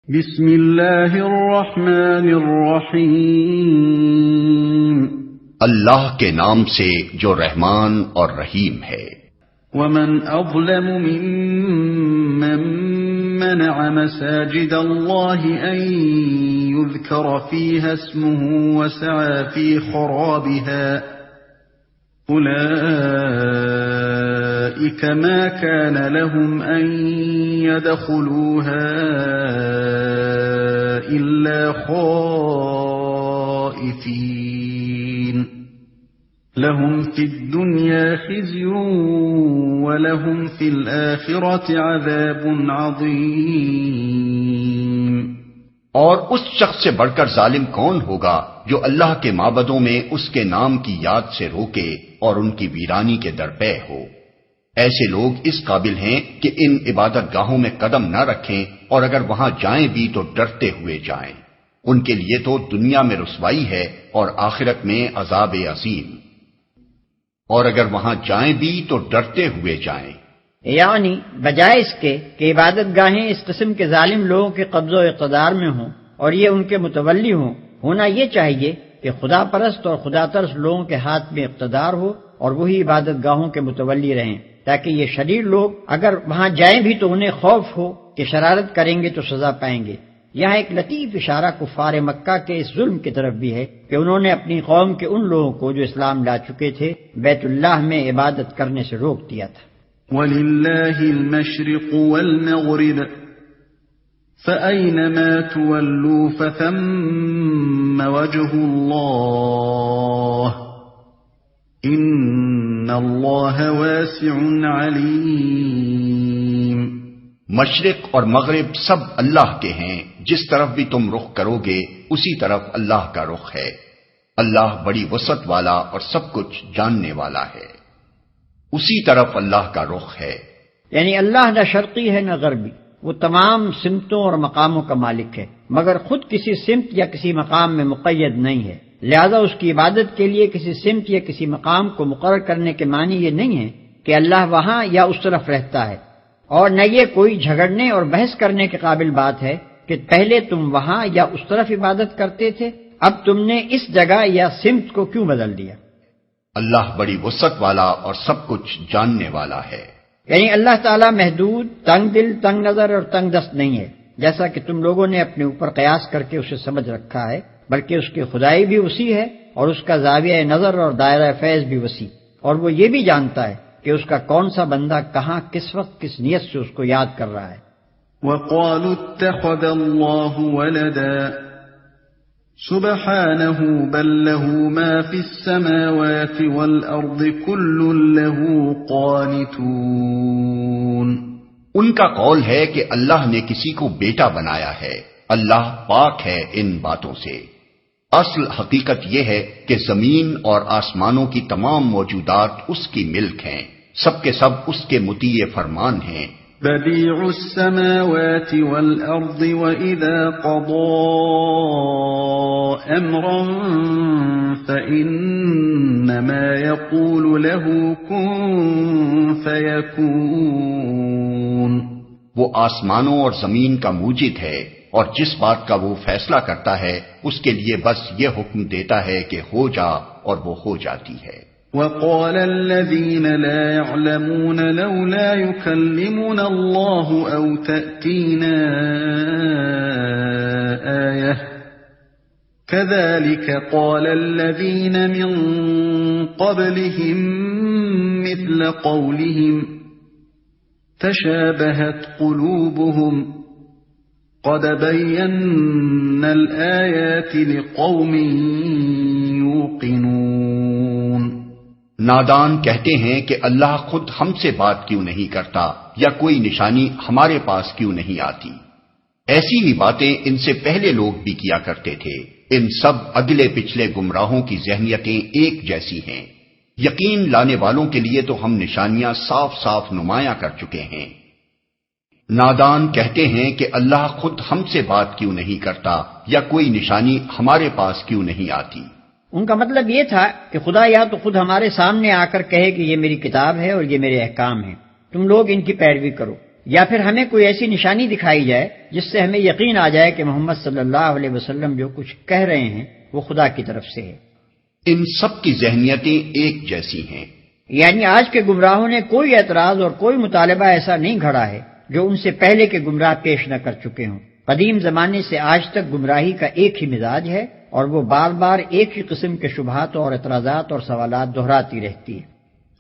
بسم اللہ الرحمن الرحیم اللہ کے نام سے جو رحمان اور رحیم ہے۔ ومن اظلم ممن منع مساجد اللہ ان یذکر فیہا اسمہ وسعى فی خرابها أولئك ما كان لهم أن يدخلوها إلا خائفين لهم في الدنيا خزي ولهم في الآخرة عذاب عظيم۔ اور اس شخص سے بڑھ کر ظالم کون ہوگا جو اللہ کے معبدوں میں اس کے نام کی یاد سے روکے اور ان کی ویرانی کے درپے ہو۔ ایسے لوگ اس قابل ہیں کہ ان عبادت گاہوں میں قدم نہ رکھیں، اور اگر وہاں جائیں بھی تو ڈرتے ہوئے جائیں۔ ان کے لیے تو دنیا میں رسوائی ہے اور آخرت میں عذاب عظیم۔ اور اگر وہاں جائیں بھی تو ڈرتے ہوئے جائیں، یعنی بجائے اس کے کہ عبادت گاہیں اس قسم کے ظالم لوگوں کے قبض و اقتدار میں ہوں اور یہ ان کے متولی ہوں، ہونا یہ چاہیے کہ خدا پرست اور خدا ترس لوگوں کے ہاتھ میں اقتدار ہو اور وہی عبادت گاہوں کے متولی رہیں، تاکہ یہ شریر لوگ اگر وہاں جائیں بھی تو انہیں خوف ہو کہ شرارت کریں گے تو سزا پائیں گے۔ یہاں ایک لطیف اشارہ کفار مکہ کے اس ظلم کی طرف بھی ہے کہ انہوں نے اپنی قوم کے ان لوگوں کو جو اسلام لا چکے تھے بیت اللہ میں عبادت کرنے سے روک دیا تھا۔ وَلِلَّهِ الْمَشْرِقُ وَالْمَغْرِبُ فَأَيْنَمَا تُوَلُّوا فَثَمَّ وَجْهُ اللَّهِ إِنَّ اللَّهَ وَاسِعٌ عَلِيمٌ۔ مشرق اور مغرب سب اللہ کے ہیں، جس طرف بھی تم رخ کرو گے اسی طرف اللہ کا رخ ہے۔ اللہ بڑی وسعت والا اور سب کچھ جاننے والا ہے، اسی طرف اللہ کا رخ ہے۔ یعنی اللہ نہ شرقی ہے نہ غربی، وہ تمام سمتوں اور مقاموں کا مالک ہے، مگر خود کسی سمت یا کسی مقام میں مقید نہیں ہے، لہذا اس کی عبادت کے لیے کسی سمت یا کسی مقام کو مقرر کرنے کے معنی یہ نہیں ہے کہ اللہ وہاں یا اس طرف رہتا ہے، اور نہ یہ کوئی جھگڑنے اور بحث کرنے کے قابل بات ہے کہ پہلے تم وہاں یا اس طرف عبادت کرتے تھے، اب تم نے اس جگہ یا سمت کو کیوں بدل دیا۔ اللہ بڑی وسعت والا اور سب کچھ جاننے والا ہے۔ یعنی اللہ تعالیٰ محدود، تنگ دل، تنگ نظر اور تنگ دست نہیں ہے، جیسا کہ تم لوگوں نے اپنے اوپر قیاس کر کے اسے سمجھ رکھا ہے، بلکہ اس کی خدائی بھی وسیع ہے اور اس کا زاویہ نظر اور دائرہ فیض بھی وسیع، اور وہ یہ بھی جانتا ہے کہ اس کا کون سا بندہ کہاں کس وقت کس نیت سے اس کو یاد کر رہا ہے۔ وَقَالُوا اتَّخَذَ اللَّهُ وَلَدًا سُبْحَانَهُ بَل لَّهُ مَا فِي السَّمَاوَاتِ وَالْأَرْضِ كُلٌّ لَّهُ قَانِتُونَ۔ ان کا قول ہے کہ اللہ نے کسی کو بیٹا بنایا ہے، اللہ پاک ہے ان باتوں سے۔ اصل حقیقت یہ ہے کہ زمین اور آسمانوں کی تمام موجودات اس کی ملک ہیں، سب کے سب اس کے مطیع فرمان ہیں۔ بدیع السماوات والارض واذا قضى امرا فانما يقول له كن فيكون۔ وہ آسمانوں اور زمین کا موجد ہے، اور جس بات کا وہ فیصلہ کرتا ہے اس کے لیے بس یہ حکم دیتا ہے کہ ہو جا، اور وہ ہو جاتی ہے۔ وَقَالَ الَّذِينَ لَا يَعْلَمُونَ لَوْلَا يُكَلِّمُنَا اللَّهُ أَوْ تَأْتِينَا آيَةٌ كَذَلِكَ قَالَ الَّذِينَ مِن قَبْلِهِم مِّثْلَ قَوْلِهِمْ تَشَابَهَتْ قُلُوبُهُمْ قَدْ بَيَّنَّا الْآيَاتِ لِقَوْمٍ يُوقِنُونَ۔ نادان کہتے ہیں کہ اللہ خود ہم سے بات کیوں نہیں کرتا، یا کوئی نشانی ہمارے پاس کیوں نہیں آتی۔ ایسی ہی باتیں ان سے پہلے لوگ بھی کیا کرتے تھے، ان سب اگلے پچھلے گمراہوں کی ذہنیتیں ایک جیسی ہیں۔ یقین لانے والوں کے لیے تو ہم نشانیاں صاف صاف نمایاں کر چکے ہیں۔ نادان کہتے ہیں کہ اللہ خود ہم سے بات کیوں نہیں کرتا، یا کوئی نشانی ہمارے پاس کیوں نہیں آتی۔ ان کا مطلب یہ تھا کہ خدا یا تو خود ہمارے سامنے آ کر کہے کہ یہ میری کتاب ہے اور یہ میرے احکام ہیں، تم لوگ ان کی پیروی کرو، یا پھر ہمیں کوئی ایسی نشانی دکھائی جائے جس سے ہمیں یقین آ جائے کہ محمد صلی اللہ علیہ وسلم جو کچھ کہہ رہے ہیں وہ خدا کی طرف سے ہے۔ ان سب کی ذہنیتیں ایک جیسی ہیں، یعنی آج کے گمراہوں نے کوئی اعتراض اور کوئی مطالبہ ایسا نہیں گھڑا ہے جو ان سے پہلے کے گمراہ پیش نہ کر چکے ہوں۔ قدیم زمانے سے آج تک گمراہی کا ایک ہی مزاج ہے اور وہ بار بار ایک ہی قسم کے شبہات اور اعتراضات اور سوالات دہراتی رہتی ہے۔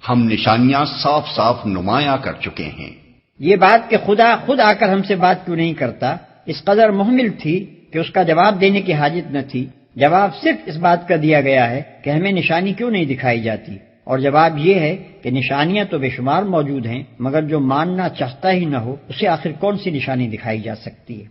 ہم نشانیاں صاف صاف نمایاں کر چکے ہیں۔ یہ بات کہ خدا خود آ کر ہم سے بات کیوں نہیں کرتا اس قدر محمل تھی کہ اس کا جواب دینے کی حاجت نہ تھی۔ جواب صرف اس بات کا دیا گیا ہے کہ ہمیں نشانی کیوں نہیں دکھائی جاتی، اور جواب یہ ہے کہ نشانیاں تو بے شمار موجود ہیں، مگر جو ماننا چاہتا ہی نہ ہو اسے آخر کون سی نشانی دکھائی جا سکتی ہے۔